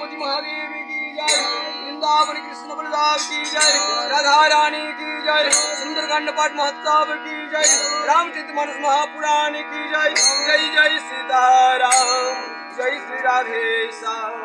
पार्वती महादेव की जय। वृंदावन कृष्ण बलराम की जय। राधा रानी की जय। सुंदरकांड पाठ महोत्सव की जय। रामचरित मानस महापुराण की जय। जय जय सीताराम, जय श्री राधे श्याम।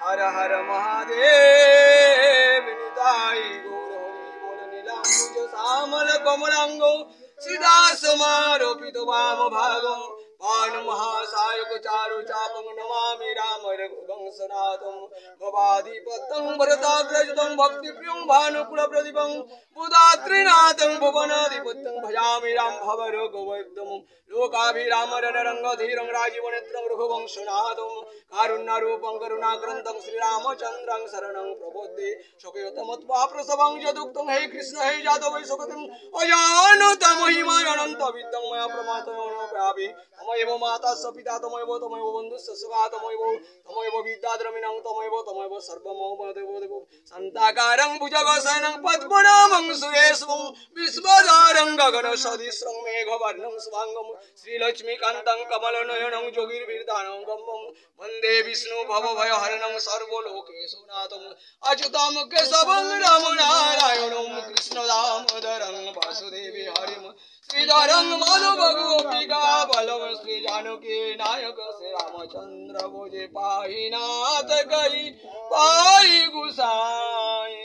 हर हर महादेव। निताई गौर हरि बोल। नीलांबुज श्यामल कमलांगो सीता समारोपित वाम भागो। पान महासायक चारु चापं नमामि राम रघुवंशनाथं। भवाधिपतं भरताग्रजतं भक्तिप्रियं भानुकुलप्रदीपं बुधात्रिनाथं भुवनाधिपत्यं भजामि राम भवरोगवैद्यं। लोकाभिराम रणरङ्गधीरं राजीवनेत्रं रघुवंशनाथं। कारुण्यरूपं करुणाग्रन्थं श्रीरामचन्द्रं शरणं प्रपद्ये। शोकयुतमत्वा प्रसवं यदुक्तं हे कृष्ण हे जादव वै सुगतिं अजानतं महिमानन्तविद्तं मया प्रमाथयोऽनुप्रापि। तमैव माता स पिता तमैव बन्धुश्च सखा तमैव विद्याद्रविणं तमैव सर्वमो देवो शान्ताकारं भुजगशयनं पद्मनाभं सुरेशं विश्वधारं गगनसदृशं मेघवर्णं शुभांगं श्रीलक्ष्मीकान्तं कमलनयनं योगिर्विरदानं गम्यं वन्दे विष्णु भवभयहरणं सर्वलोकेशनाथं अच्युतं केशवं रामनारायणं कृष्णदामोदरं वासुदेवी हरिं श्रीधरं माधव गोपिका बलव श्री जानकी नायक श्री रामचंद्र बोझे पाहि नाथ गई पाहि गुसाई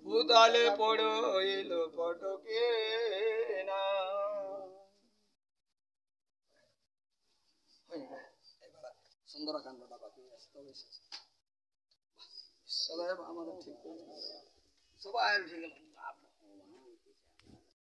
भूतले पड़ो इलो पटके ना। सुंदरकांड सदैव हमारा ठीक सबाई ठीक